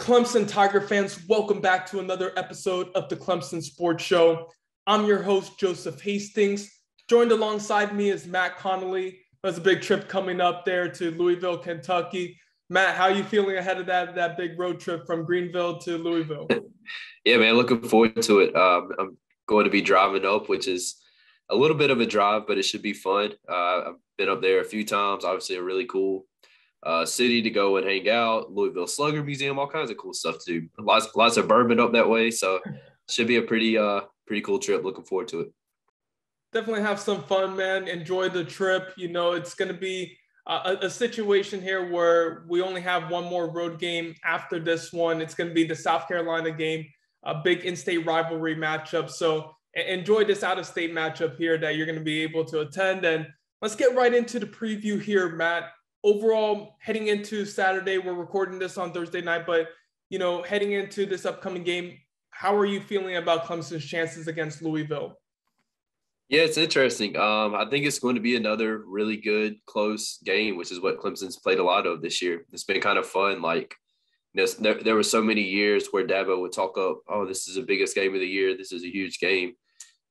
Clemson Tiger fans, welcome back to another episode of the Clemson Sports Show. I'm your host, Joseph Hastings. Joined alongside me is Matt Connolly. There's a big trip coming up there to Louisville, Kentucky. Matt, how are you feeling ahead of that big road trip from Greenville to Louisville? Yeah, man, looking forward to it. I'm going to be driving up, which is a little bit of a drive, but it should be fun. I've been up there a few times. Obviously, a really cool city to go and hang out. Louisville Slugger Museum, all kinds of cool stuff to do. Lots of bourbon up that way, so should be a pretty cool trip. Looking forward to it. Definitely have some fun, man. Enjoy the trip. You know, it's going to be a situation here where we only have one more road game after this one. It's going to be the South Carolina game, a big in-state rivalry matchup. So enjoy this out-of-state matchup here that you're going to be able to attend. And let's get right into the preview here, Matt. Overall, heading into Saturday, we're recording this on Thursday night, but, you know, heading into this upcoming game, how are you feeling about Clemson's chances against Louisville? Yeah, it's interesting. I think it's going to be another really good, close game, which is what Clemson's played a lot of this year. It's been kind of fun. Like, you know, there were so many years where Dabo would talk up, oh, this is the biggest game of the year. This is a huge game.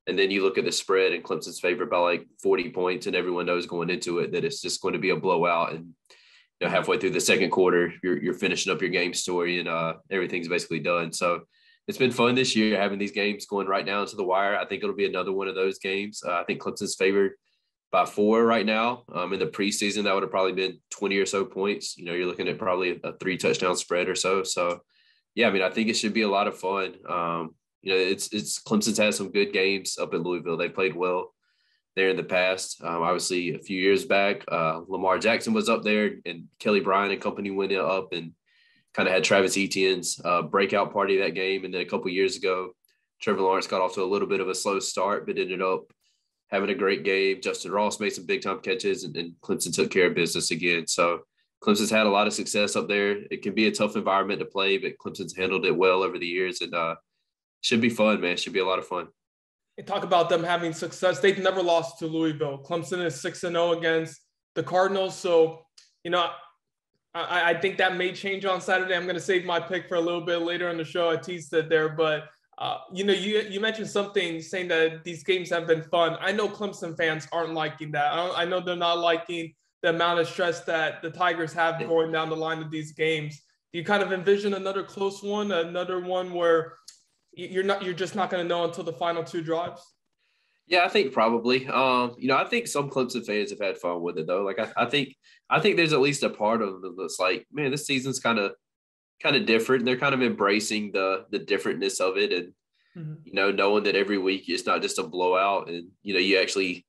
And then you look at the spread and Clemson's favored by like 40 points, and everyone knows going into it that it's just going to be a blowout. And you know, halfway through the second quarter, you're finishing up your game story and everything's basically done. So it's been fun this year having these games going right down to the wire. I think it'll be another one of those games. I think Clemson's favored by 4 right now. In the preseason, that would have probably been 20 or so points. You know, you're looking at probably a 3-touchdown spread or so. So, yeah, I mean, I think it should be a lot of fun. You know, it's Clemson's had some good games up at Louisville. They played well there in the past. Obviously, a few years back, Lamar Jackson was up there, and Kelly Bryant and company went up and kind of had Travis Etienne's breakout party that game. And then a couple of years ago, Trevor Lawrence got off to a little bit of a slow start, but ended up having a great game. Justin Ross made some big-time catches, and Clemson took care of business again. So Clemson's had a lot of success up there. It can be a tough environment to play, but Clemson's handled it well over the years, and should be fun, man. Should be a lot of fun. You talk about them having success. They've never lost to Louisville. Clemson is 6-0 against the Cardinals. So, you know, I think that may change on Saturday. I'm going to save my pick for a little bit later in the show. I teased it there, but you know, you mentioned something saying that these games have been fun. I know Clemson fans aren't liking that. I know they're not liking the amount of stress that the Tigers have going down the line of these games. Do you kind of envision another close one, another one where you're just not going to know until the final 2 drives? Yeah, I think probably. You know, I think some Clemson fans have had fun with it though. Like I think there's at least a part of them that's like, man, this season's kind of different. They're kind of embracing the differentness of it, and you know, knowing that every week it's not just a blowout, and you know, you actually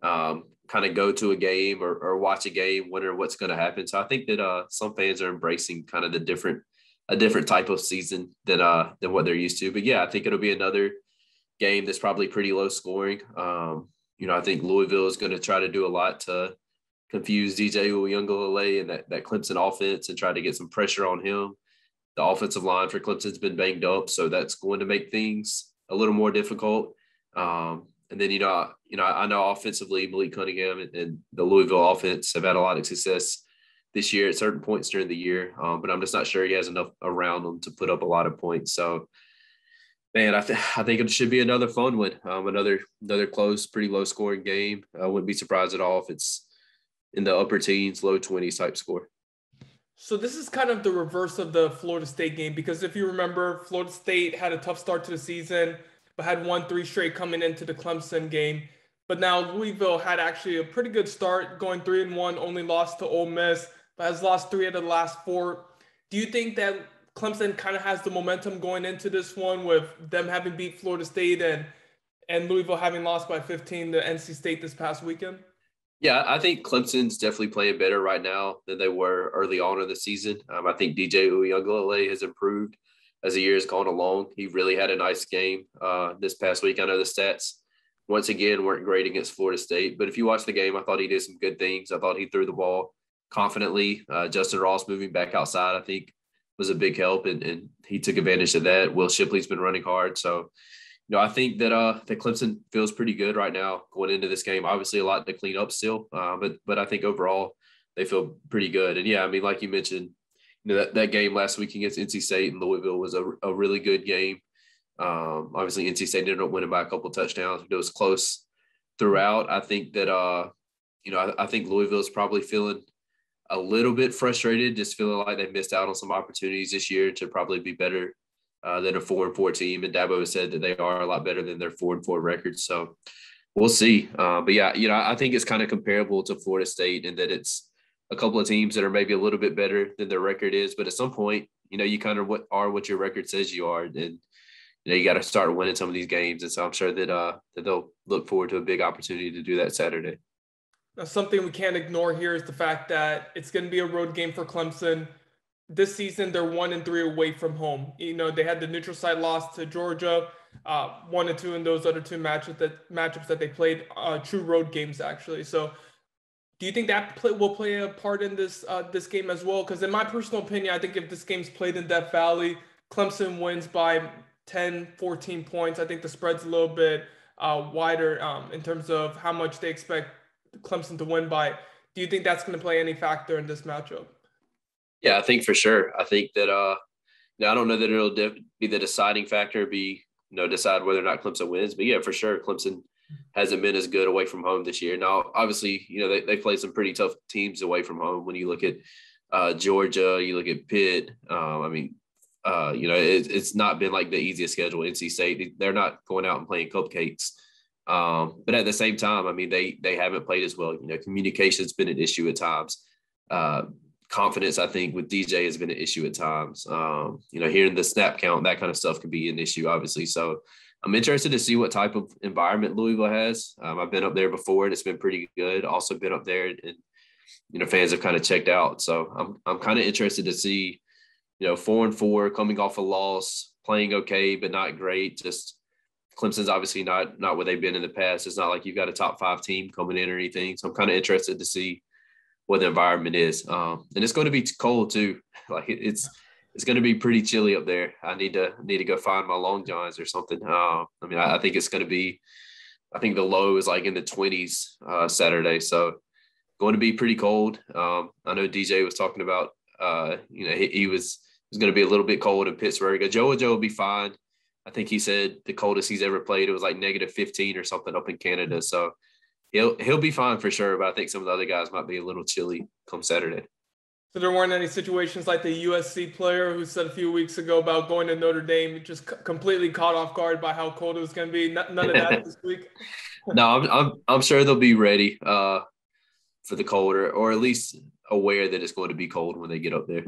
kind of go to a game or watch a game, wondering what's going to happen. So I think that some fans are embracing kind of a different type of season than what they're used to. But yeah, I think it'll be another game that's probably pretty low scoring. You know, I think Louisville is going to try to do a lot to confuse DJ Uiagalelei and that Clemson offense and try to get some pressure on him. The offensive line for Clemson's been banged up, so that's going to make things a little more difficult. And then, you know, I know offensively, Malik Cunningham and the Louisville offense have had a lot of success this year at certain points during the year, but I'm just not sure he has enough around him to put up a lot of points. So, man, I think it should be another fun one, another close, pretty low-scoring game. I wouldn't be surprised at all if it's in the upper teens, low 20s type score. So this is kind of the reverse of the Florida State game, because if you remember, Florida State had a tough start to the season, but had won 3 straight coming into the Clemson game. But now Louisville had actually a pretty good start, going 3-1, only lost to Ole Miss, but has lost 3 out of the last 4. Do you think that Clemson kind of has the momentum going into this one, with them having beat Florida State and Louisville having lost by 15 to NC State this past weekend? Yeah, I think Clemson's definitely playing better right now than they were early on in the season. I think DJ Uiagalelei has improved as the year has gone along. He really had a nice game this past week. I know the stats, once again, weren't great against Florida State, but if you watch the game, I thought he did some good things. I thought he threw the ball confidently. Justin Ross moving back outside, I think, was a big help, and he took advantage of that. Will Shipley's been running hard. So, you know, I think that Clemson feels pretty good right now going into this game. Obviously, a lot to clean up still, but I think overall they feel pretty good. And, yeah, I mean, like you mentioned, that game last week against NC State and Louisville was a really good game. Obviously, NC State ended up winning by a couple of touchdowns, but it was close throughout. I think that, I think Louisville is probably feeling a little bit frustrated, just feeling like they missed out on some opportunities this year to probably be better than a 4-4 team. And Dabo has said that they are a lot better than their 4-4 record. So we'll see. But yeah, I think it's kind of comparable to Florida State in that it's a couple of teams that are maybe a little bit better than their record is. But at some point, you kind of what your record says you are. And, you got to start winning some of these games. And so I'm sure that they'll look forward to a big opportunity to do that Saturday. Now, something we can't ignore here is the fact that it's going to be a road game for Clemson. This season, they're 1-3 away from home. They had the neutral site loss to Georgia, 1-2 in those other two matchups that they played, true road games, actually. So do you think that will play a part in this game as well? Because in my personal opinion, I think if this game's played in Death Valley, Clemson wins by 10, 14 points. I think the spread's a little bit wider in terms of how much they expect Clemson to win by. Do you think that's going to play any factor in this matchup? Yeah, I think for sure. I think that I don't know that it'll be the deciding factor, decide whether or not Clemson wins. But yeah, for sure, Clemson hasn't been as good away from home this year. Now, obviously, they played some pretty tough teams away from home. When you look at Georgia, you look at Pitt. It's not been like the easiest schedule. NC State, they're not going out and playing cupcakes. But at the same time, they haven't played as well. Communication's been an issue at times. Confidence, I think, with DJ has been an issue at times. Hearing the snap count, that kind of stuff could be an issue, obviously. So I'm interested to see what type of environment Louisville has. I've been up there before, and it's been pretty good. Also been up there, and fans have kind of checked out. So I'm kind of interested to see, 4-4, coming off a loss, playing okay but not great. Just Clemson's obviously not where they've been in the past. It's not like you've got a top 5 team coming in or anything. So I'm kind of interested to see what the environment is. And it's going to be cold too. Like it's going to be pretty chilly up there. I need to go find my long johns or something. I think it's going to be, I think the low is like in the 20s Saturday. So going to be pretty cold. I know DJ was talking about, he was going to be a little bit cold in Pittsburgh. Joe will be fine. I think he said the coldest he's ever played, it was like -15 or something up in Canada. So he'll be fine for sure. But I think some of the other guys might be a little chilly come Saturday. So there weren't any situations like the USC player who said a few weeks ago about going to Notre Dame, just completely caught off guard by how cold it was going to be. None of that this week. No, I'm sure they'll be ready for the cold, or at least aware that it's going to be cold when they get up there.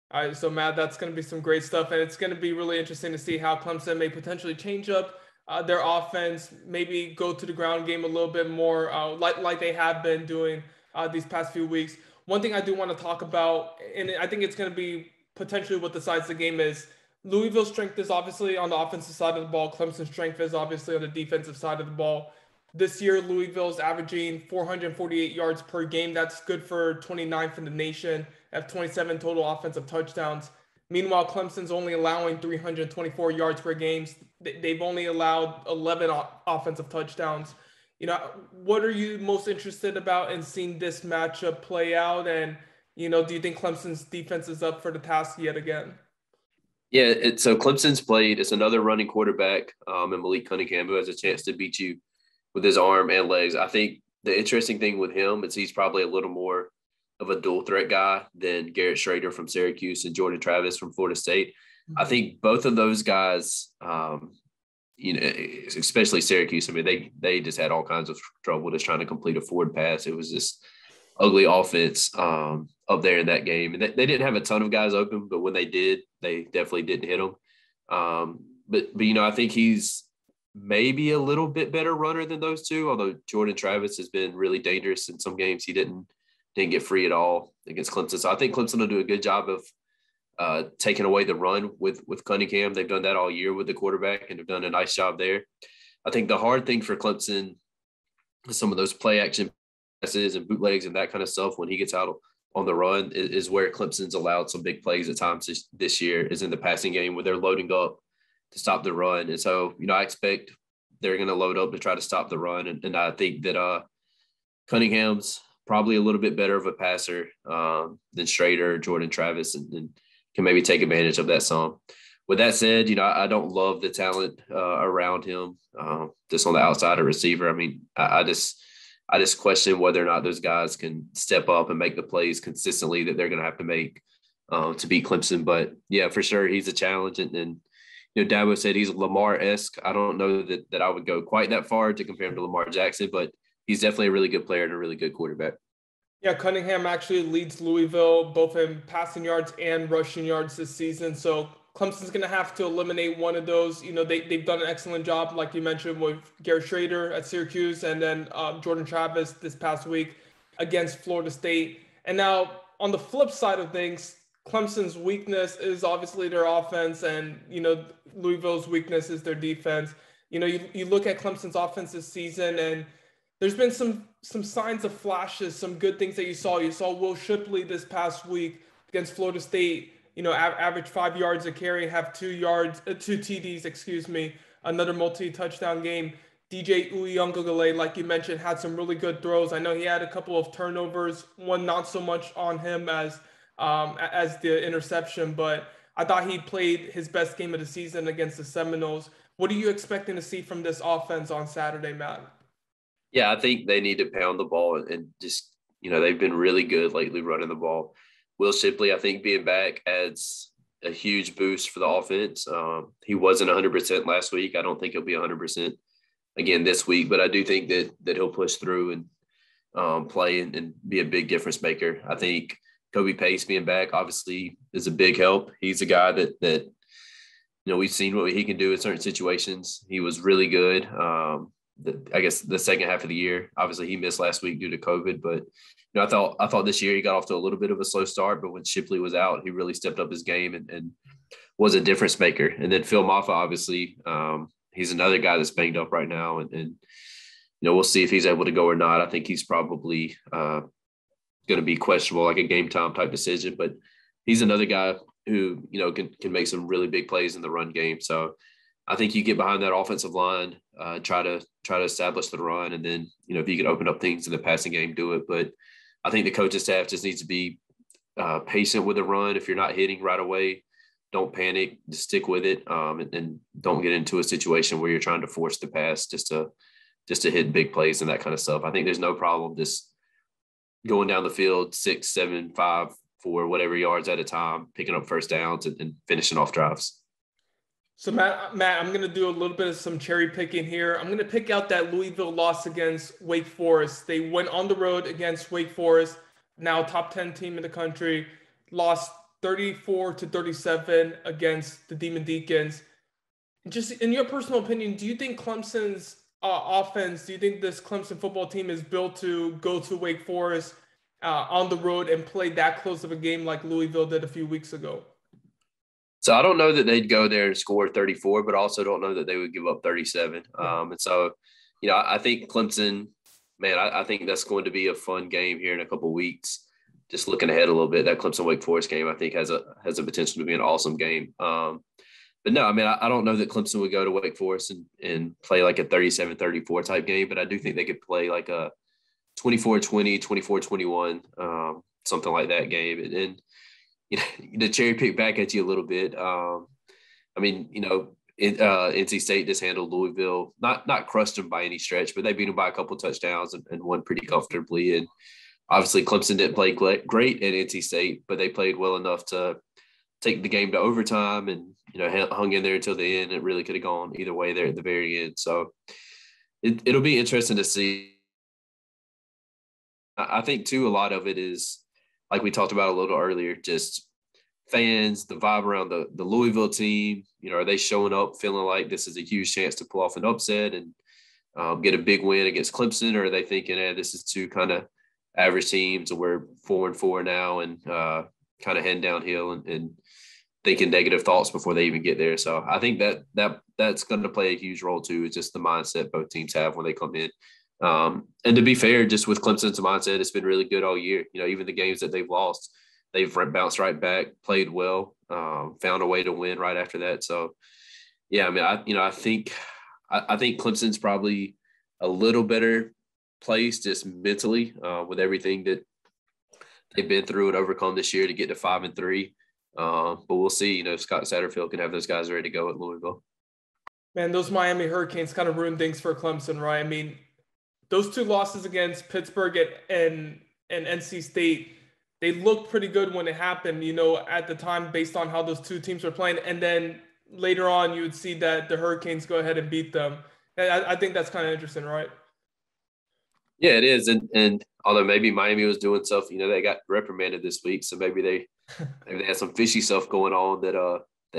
All right, so Matt, that's going to be some great stuff, and it's going to be really interesting to see how Clemson may potentially change up their offense, maybe go to the ground game a little bit more, like they have been doing these past few weeks. One thing I do want to talk about, and I think it's going to be potentially what decides the game, is Louisville's strength is obviously on the offensive side of the ball. Clemson's strength is obviously on the defensive side of the ball. This year, Louisville's averaging 448 yards per game. That's good for 29th in the nation, at 27 total offensive touchdowns. Meanwhile, Clemson's only allowing 324 yards per game. They've only allowed 11 offensive touchdowns. What are you most interested about in seeing this matchup play out? And, do you think Clemson's defense is up for the task yet again? Yeah, so Clemson's played. It's another running quarterback, and Malik Cunningham, who has a chance to beat you with his arm and legs. I think the interesting thing with him is he's probably a little more of a dual threat guy than Garrett Schrader from Syracuse and Jordan Travis from Florida State. I think both of those guys, especially Syracuse, they just had all kinds of trouble just trying to complete a forward pass. It was just ugly offense up there in that game. And they didn't have a ton of guys open, but when they did, they definitely didn't hit them. But I think he's maybe a little bit better runner than those two, although Jordan Travis has been really dangerous in some games. He didn't get free at all against Clemson. So I think Clemson will do a good job of taking away the run with Cunningham. They've done that all year with the quarterback and have done a nice job there. I think the hard thing for Clemson is some of those play action passes and bootlegs and that kind of stuff when he gets out on the run is where Clemson's allowed some big plays at times this year, is in the passing game where they're loading up to stop the run. And so, I expect they're going to load up to try to stop the run. And I think that Cunningham's probably a little bit better of a passer than Schrader, Jordan Travis, and can maybe take advantage of that some. With that said, I don't love the talent around him, just on the outside of receiver. I mean, I just question whether or not those guys can step up and make the plays consistently that they're going to have to make to beat Clemson. But yeah, for sure, he's a challenge. And Dabo said he's Lamar-esque. I don't know that I would go quite that far to compare him to Lamar Jackson, but he's definitely a really good player and a really good quarterback. Yeah, Cunningham actually leads Louisville both in passing yards and rushing yards this season. So Clemson's going to have to eliminate one of those. They've done an excellent job, like you mentioned, with Garrett Schrader at Syracuse and then Jordan Travis this past week against Florida State. And now on the flip side of things, Clemson's weakness is obviously their offense, and Louisville's weakness is their defense. You look at Clemson's offense this season, and there's been some signs of flashes, some good things that you saw. You saw Will Shipley this past week against Florida State. Average 5 yards a carry, have 2 TDs, another multi-touchdown game. DJ Uyunglele, like you mentioned, had some really good throws. I know he had a couple of turnovers, one not so much on him as the interception, but I thought he played his best game of the season against the Seminoles. What are you expecting to see from this offense on Saturday, Matt? Yeah, I think they need to pound the ball and just, they've been really good lately running the ball. Will Shipley, I think, being back adds a huge boost for the offense. He wasn't 100% last week. I don't think he'll be 100% again this week, but I do think that he'll push through and play and be a big difference maker. I think Kobe Pace being back obviously is a big help. He's a guy that we've seen what he can do in certain situations. He was really good. I guess the second half of the year, obviously he missed last week due to COVID, but I thought this year he got off to a little bit of a slow start, but when Shipley was out, he really stepped up his game and was a difference maker. And then Phil Maffa, obviously, he's another guy that's banged up right now, and we'll see if he's able to go or not. I think he's probably going to be questionable, like a game time type decision, but he's another guy who can make some really big plays in the run game. So I think you get behind that offensive line, try to establish the run, and then if you can open up things in the passing game, do it. But I think the coaching staff just needs to be patient with the run. If you're not hitting right away, don't panic. Just stick with it, and don't get into a situation where you're trying to force the pass just to hit big plays and that kind of stuff. I think there's no problem just going down the field 6, 7, 5, 4, whatever yards at a time, picking up first downs and finishing off drives. So Matt, I'm going to do a little bit of some cherry picking here. I'm going to pick out that Louisville loss against Wake Forest. They went on the road against Wake Forest, now top 10 team in the country, lost 34-37 against the Demon Deacons. Just in your personal opinion, do you think Clemson's offense, do you think this Clemson football team is built to go to Wake Forest on the road and play that close of a game like Louisville did a few weeks ago? So I don't know that they'd go there and score 34, but also don't know that they would give up 37. And so, I think Clemson, man, I think that's going to be a fun game here in a couple of weeks. Just looking ahead a little bit, that Clemson Wake Forest game, I think has a potential to be an awesome game. But no, I mean, I don't know that Clemson would go to Wake Forest and play like a 37-34 type game, but I do think they could play like a 24-20, 24-21, something like that game. And to cherry pick back at you a little bit. NC State just handled Louisville, not crushed them by any stretch, but they beat them by a couple of touchdowns and won pretty comfortably. And obviously Clemson didn't play great at NC State, but they played well enough to take the game to overtime and, hung in there until the end. It really could have gone either way there at the very end. So it'll be interesting to see. I think too, a lot of it is, like we talked about a little earlier, just fans, the vibe around the Louisville team. Are they showing up feeling like this is a huge chance to pull off an upset and get a big win against Clemson? Or are they thinking, this is two kind of average teams and we're 4-4 now and kind of heading downhill and thinking negative thoughts before they even get there? So I think that's going to play a huge role too. It's just the mindset both teams have when they come in. And to be fair, just with Clemson's mindset, it's been really good all year. Even the games that they've lost, they've bounced right back, played well, found a way to win right after that. So, yeah, I mean, I think Clemson's probably a little better place just mentally with everything that they've been through and overcome this year to get to 5-3. But we'll see. You know, Scott Satterfield can have those guys ready to go at Louisville. Man, those Miami Hurricanes kind of ruined things for Clemson, right? I mean, those two losses against Pittsburgh and NC State, they looked pretty good when it happened, you know, at the time based on how those two teams were playing. And then later on, you would see that the Hurricanes go ahead and beat them. And I think that's kind of interesting, right? Yeah, it is. And although maybe Miami was doing stuff, you know, they got reprimanded this week. So maybe they had some fishy stuff going on that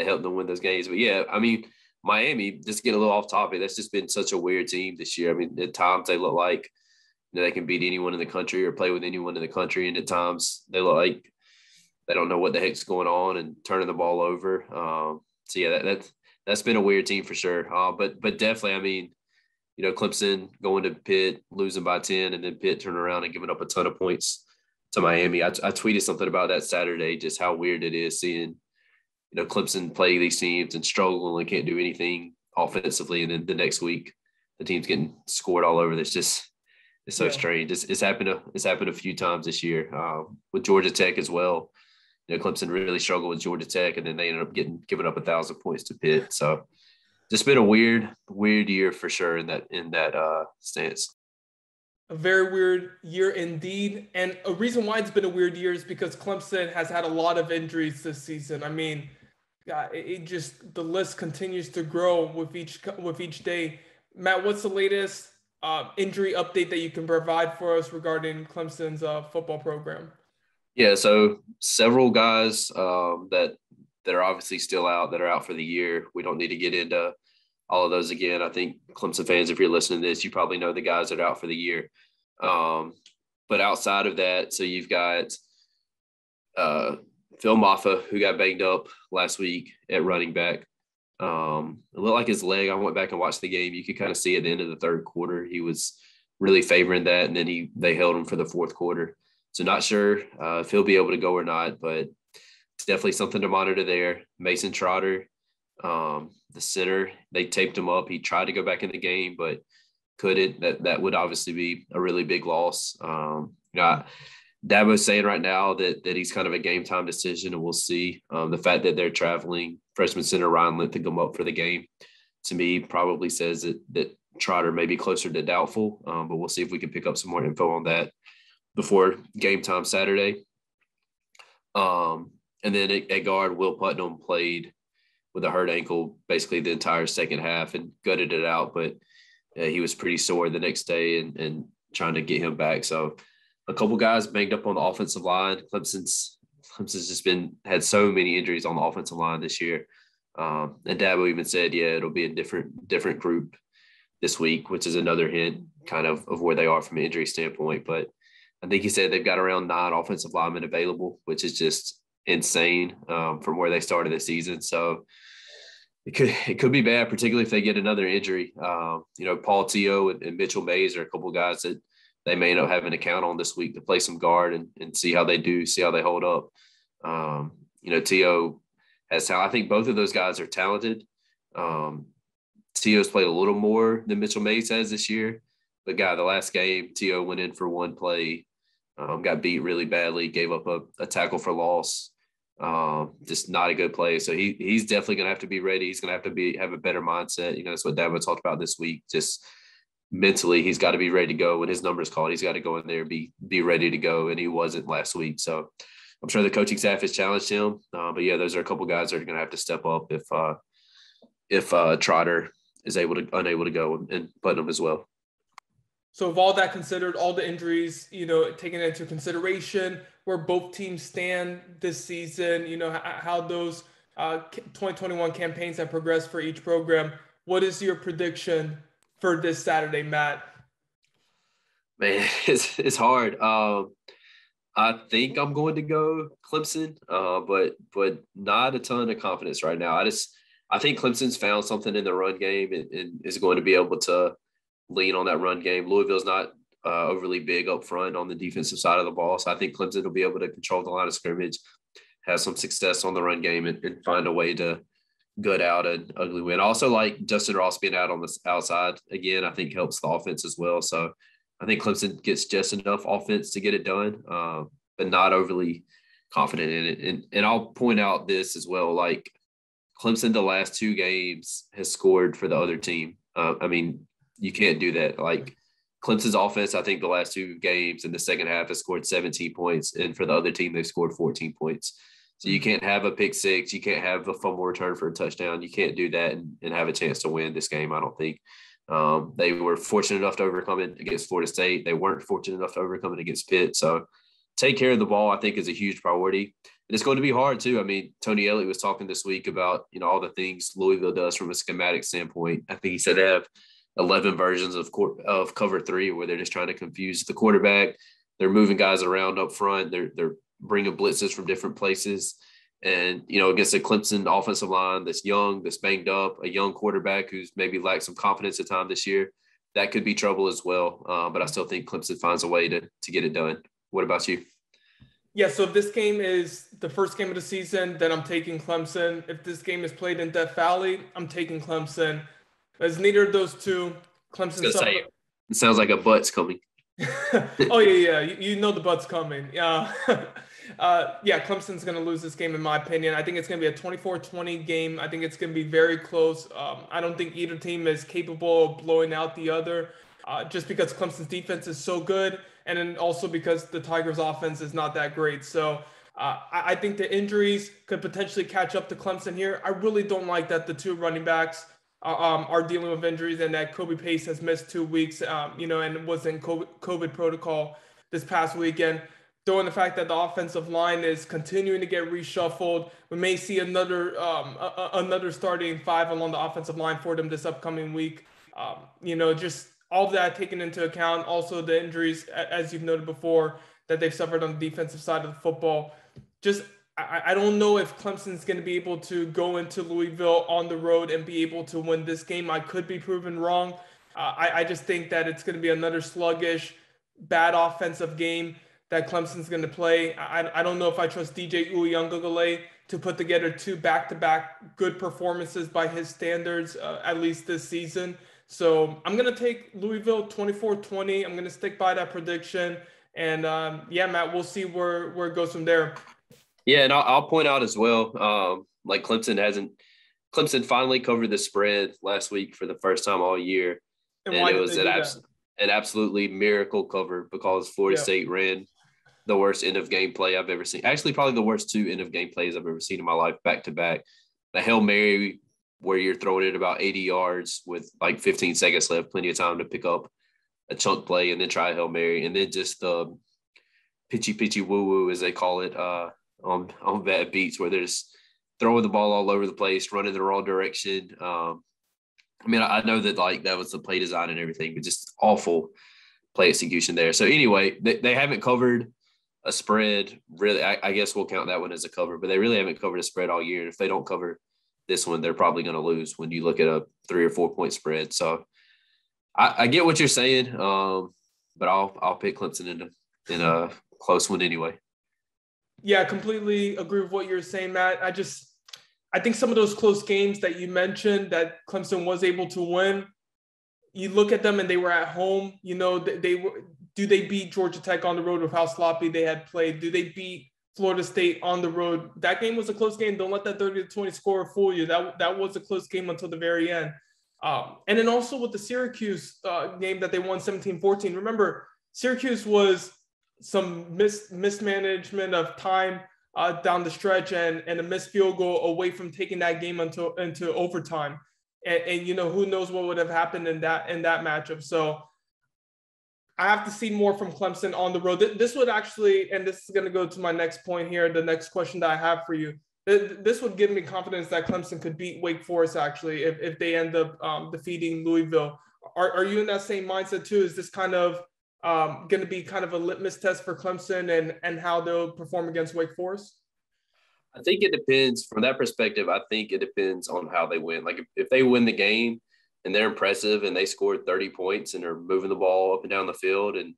helped them win those games. But yeah, I mean, Miami, just getting a little off topic, that's just been such a weird team this year. I mean, at times they look like, you know, they can beat anyone in the country or play with anyone in the country. And at times they look like they don't know what the heck's going on and turning the ball over. So yeah, that's been a weird team for sure. But definitely, I mean, you know, Clemson going to Pitt, losing by 10, and then Pitt turning around and giving up a ton of points to Miami. I tweeted something about that Saturday, just how weird it is seeing, you know, Clemson play these teams and struggle and can't do anything offensively. And then the next week, the team's getting scored all over. It's so strange. It's happened a few times this year with Georgia Tech as well. You know, Clemson really struggled with Georgia Tech, and then they ended up giving up 1,000 points to Pitt. So just been a weird year for sure in that stance. A very weird year indeed. And a reason why it's been a weird year is because Clemson has had a lot of injuries this season. I mean, it just, the list continues to grow with each day. Matt, what's the latest injury update that you can provide for us regarding Clemson's football program? Yeah, so several guys that are obviously still out, that are out for the year. We don't need to get into all of those again. I think Clemson fans, if you're listening to this, you probably know the guys that are out for the year. But outside of that, so you've got Phil Maffa, who got banged up last week at running back. It looked like his leg. I went back and watched the game. You could kind of see at the end of the third quarter, he was really favoring that, and then they held him for the fourth quarter. So not sure if he'll be able to go or not, but it's definitely something to monitor there. Mason Trotter, the center, they taped him up. He tried to go back in the game, but couldn't. That would obviously be a really big loss. You know, Dabo's saying right now that he's kind of a game time decision, and we'll see. The fact that they're traveling, freshman center Ryan Linthicum up for the game, to me probably says that Trotter may be closer to doubtful, but we'll see if we can pick up some more info on that before game time Saturday. And then at guard, Will Putnam played with a hurt ankle basically the entire second half and gutted it out, but he was pretty sore the next day and trying to get him back. So a couple guys banged up on the offensive line. Clemson's just had so many injuries on the offensive line this year. And Dabo even said, yeah, it'll be a different group this week, which is another hint kind of where they are from an injury standpoint. But I think he said they've got around 9 offensive linemen available, which is just insane from where they started the season. So it could be bad, particularly if they get another injury. You know, Paul Teo and Mitchell Mays are a couple of guys that they may end up having to count on this week to play some guard and see how they do, see how they hold up. You know, Teo has talent. I think both of those guys are talented. Teo's played a little more than Mitchell Mays has this year. But, the last game, Teo went in for one play, got beat really badly, gave up a tackle for loss. Just not a good play. So he's definitely going to have to be ready. He's going to have to have a better mindset. You know, that's what Dabo talked about this week. Just mentally, he's got to be ready to go. When his number's called, he's got to go in there and be ready to go. And he wasn't last week. So I'm sure the coaching staff has challenged him. But yeah, those are a couple guys that are going to have to step up if Trotter is unable to go, and Putnam as well. So with all that considered, all the injuries, you know, taken into consideration, where both teams stand this season, you know, how those 2021 campaigns have progressed for each program, what is your prediction for this Saturday, Matt? Man, it's hard. I think I'm going to go Clemson, but not a ton of confidence right now. I think Clemson's found something in the run game and is going to be able to lean on that run game. Louisville's not overly big up front on the defensive side of the ball. So I think Clemson will be able to control the line of scrimmage, have some success on the run game, and find a way to gut out an ugly win. Also, like Justin Ross being out on the outside again, I think helps the offense as well. So I think Clemson gets just enough offense to get it done, but not overly confident in it. And I'll point out this as well, like Clemson the last 2 games has scored for the other team. I mean, you can't do that. Like Clemson's offense, I think the last 2 games in the second half has scored 17 points, and for the other team, they've scored 14 points. So you can't have a pick six. You can't have a fumble return for a touchdown. You can't do that and have a chance to win this game, I don't think. They were fortunate enough to overcome it against Florida State. They weren't fortunate enough to overcome it against Pitt. So take care of the ball, I think, is a huge priority. And it's going to be hard, too. I mean, Tony Elliott was talking this week about, all the things Louisville does from a schematic standpoint. I think he said they have 11 versions of cover 3 where they're just trying to confuse the quarterback. They're moving guys around up front. They're bringing blitzes from different places. And, against a Clemson offensive line that's young, that's banged up, a young quarterback who's maybe lacked some confidence at time this year, that could be trouble as well. But I still think Clemson finds a way to get it done. What about you? Yeah, so if this game is the first game of the season, then I'm taking Clemson. If this game is played in Death Valley, I'm taking Clemson. As neither of those two, Clemson. It sounds like a butt's coming. Oh, yeah. You know the butt's coming. Yeah. Clemson's going to lose this game, in my opinion. I think it's going to be a 24-20 game. I think it's going to be very close. I don't think either team is capable of blowing out the other, just because Clemson's defense is so good, and then also because the Tigers' offense is not that great. So I think the injuries could potentially catch up to Clemson here. I really don't like that the 2 running backs are dealing with injuries, and that Kobe Pace has missed 2 weeks, and was in COVID protocol this past weekend. Throwing the fact that the offensive line is continuing to get reshuffled, we may see another starting 5 along the offensive line for them this upcoming week. Just all of that taken into account. Also, the injuries, as you've noted before, that they've suffered on the defensive side of the football. I don't know if Clemson's going to be able to go into Louisville on the road and be able to win this game. I could be proven wrong. I just think that it's going to be another sluggish, bad offensive game that Clemson's going to play. I don't know if I trust DJ Uiagalelei to put together 2 back-to-back good performances by his standards, at least this season. So I'm going to take Louisville 24-20. I'm going to stick by that prediction. And, Matt, we'll see where it goes from there. Yeah, and I'll point out as well, like Clemson finally covered the spread last week for the first time all year. And it was an absolutely miracle cover because Florida State ran the worst end-of-game play I've ever seen. Actually, probably the worst 2 end-of-game plays I've ever seen in my life back-to-back. The Hail Mary where you're throwing it about 80 yards with like 15 seconds left, plenty of time to pick up a chunk play and then try a Hail Mary. And then just the pitchy woo-woo, as they call it, on bad beats where they're just throwing the ball all over the place, running the wrong direction. I know that like that was the play design and everything, but just awful play execution there. So anyway, they haven't covered a spread really. I guess we'll count that one as a cover, but they really haven't covered a spread all year. And if they don't cover this one, they're probably going to lose when you look at a 3 or 4 point spread. So I get what you're saying, but I'll pick Clemson in a close one anyway. Yeah, completely agree with what you're saying, Matt. I think some of those close games that you mentioned that Clemson was able to win, you look at them and they were at home. Do they beat Georgia Tech on the road with how sloppy they had played? Do they beat Florida State on the road? That game was a close game. Don't let that 30-20 score fool you. That was a close game until the very end. And then also with the Syracuse game that they won 17-14. Remember, Syracuse was some mismanagement of time down the stretch and a missed field goal away from taking that game into overtime. And who knows what would have happened in that matchup. So I have to see more from Clemson on the road. This would actually, and this is going to go to my next point here, the next question that I have for you. This would give me confidence that Clemson could beat Wake Forest actually if they end up defeating Louisville. Are you in that same mindset too? Is this kind of going to be kind of a litmus test for Clemson and how they'll perform against Wake Forest? I think it depends from that perspective. I think it depends on how they win. Like if they win the game and they're impressive and they scored 30 points and are moving the ball up and down the field and,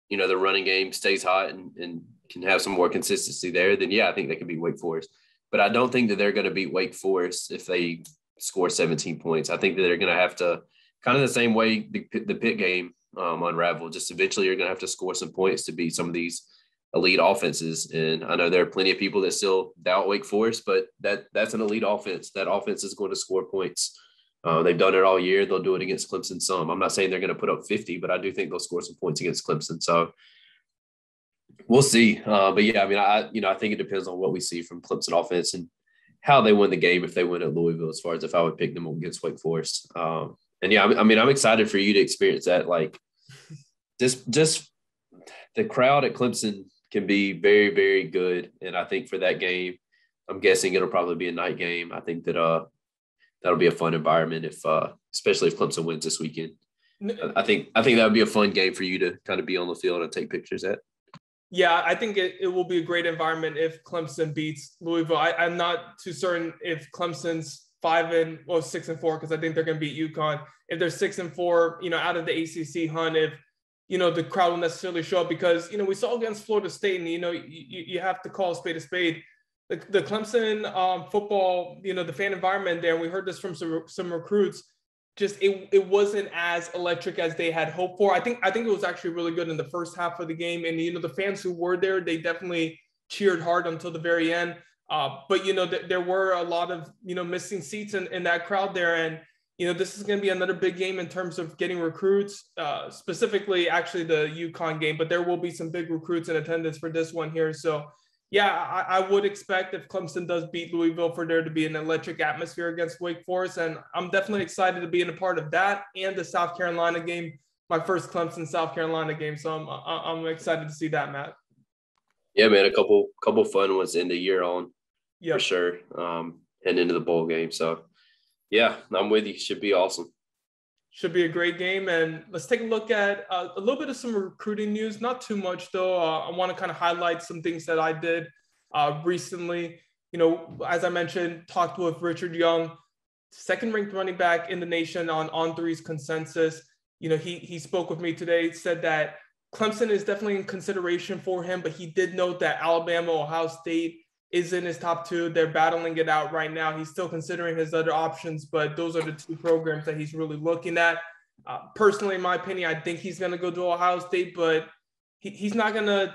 the running game stays hot and can have some more consistency there, then I think they can beat Wake Forest. But I don't think that they're going to beat Wake Forest if they score 17 points. I think that they're going to have to, kind of the same way the Pitt game unravel. Just eventually you're going to have to score some points to beat some of these elite offenses. And I know there are plenty of people that still doubt Wake Forest, but that's an elite offense. That offense is going to score points. They've done it all year. They'll do it against Clemson some. I'm not saying they're going to put up 50, but I do think they'll score some points against Clemson. So we'll see. But yeah, I mean, I think it depends on what we see from Clemson offense and how they win the game if they win at Louisville, as far as if I would pick them against Wake Forest. And yeah, I mean, I'm excited for you to experience that. Like just the crowd at Clemson can be very, very good. And I think for that game, I'm guessing it'll probably be a night game. I think that that'll be a fun environment especially if Clemson wins this weekend. I think that would be a fun game for you to kind of be on the field and take pictures at. Yeah, I think it will be a great environment if Clemson beats Louisville. I'm not too certain if Clemson's 6-4, because I think they're going to beat UConn. If they're 6-4, out of the ACC hunt, if the crowd will necessarily show up, because we saw against Florida State, and you have to call a spade a spade. The Clemson football, the fan environment there, and we heard this from some recruits. Just it wasn't as electric as they had hoped for. I think it was actually really good in the first half of the game, and the fans who were there, they definitely cheered hard until the very end. But there were a lot of missing seats in that crowd there, and this is going to be another big game in terms of getting recruits, specifically actually the UConn game. But there will be some big recruits in attendance for this one here. So yeah, I would expect if Clemson does beat Louisville for there to be an electric atmosphere against Wake Forest. And I'm definitely excited to be in a part of that and the South Carolina game, my first Clemson South Carolina game. So I'm excited to see that, Matt. Yeah, man, a couple fun ones in the year on for sure, and into the bowl game. So yeah, I'm with you. Should be awesome. Should be a great game. And let's take a look at a little bit of some recruiting news. Not too much, though. I want to kind of highlight some things that I did recently. As I mentioned, talked with Richard Young, second-ranked running back in the nation on On3's consensus. He spoke with me today, said that Clemson is definitely in consideration for him, but he did note that Alabama, Ohio State is in his top two. They're battling it out right now. He's still considering his other options, but those are the two programs that he's really looking at. Personally, in my opinion, I think he's going to go to Ohio State, but he's not going to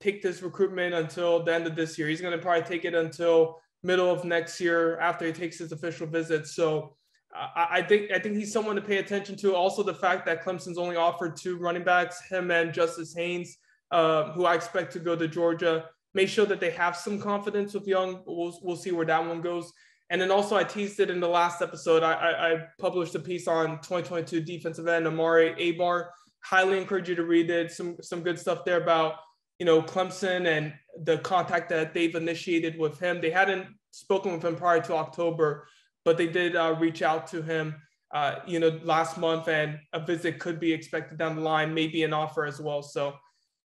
take this recruitment until the end of this year. He's going to probably take it until middle of next year after he takes his official visit. So I think he's someone to pay attention to. Also, the fact that Clemson's only offered two running backs, him and Justice Haynes, who I expect to go to Georgia. Make sure that they have some confidence with Young. We'll see where that one goes. And then also I teased it in the last episode. I published a piece on 2022 defensive end Amari Abar. Highly encourage you to read it. Some good stuff there about Clemson and the contact that they've initiated with him. They hadn't spoken with him prior to October, but they did reach out to him last month, and a visit could be expected down the line, maybe an offer as well. So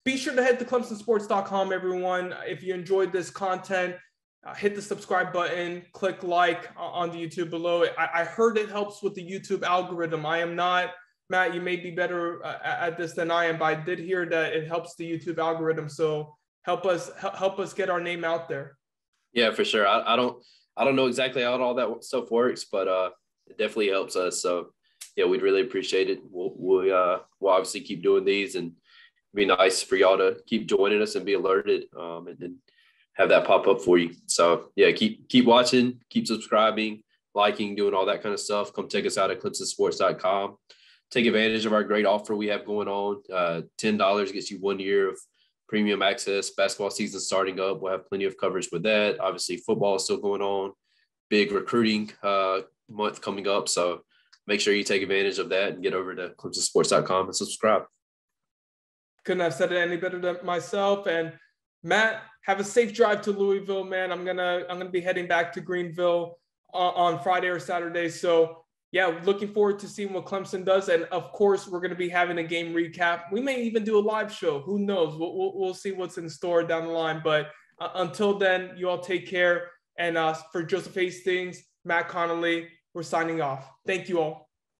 be sure to head to clemsonsports.com, everyone. If you enjoyed this content, hit the subscribe button, click like on the YouTube below. I heard it helps with the YouTube algorithm. I am not, Matt, you may be better at this than I am, but I did hear that it helps the YouTube algorithm. So help us get our name out there. Yeah, for sure. I don't know exactly how all that stuff works, but it definitely helps us. So yeah, we'd really appreciate it. We'll obviously keep doing these, and it'd be nice for y'all to keep joining us and be alerted, and then have that pop up for you. So yeah, keep watching, keep subscribing, liking, doing all that kind of stuff. Come check us out at clemsonsports.com. Take advantage of our great offer we have going on. $10 gets you 1 year of premium access. Basketball season starting up. We'll have plenty of coverage with that. Obviously, football is still going on. Big recruiting month coming up. So make sure you take advantage of that and get over to clemsonsports.com and subscribe. Couldn't have said it any better than myself. And Matt, have a safe drive to Louisville, man. I'm gonna be heading back to Greenville on Friday or Saturday. So yeah, looking forward to seeing what Clemson does. And of course, we're gonna be having a game recap. We may even do a live show. Who knows? We'll see what's in store down the line. But until then, you all take care. And for Joseph Hastings, Matt Connolly, we're signing off. Thank you all.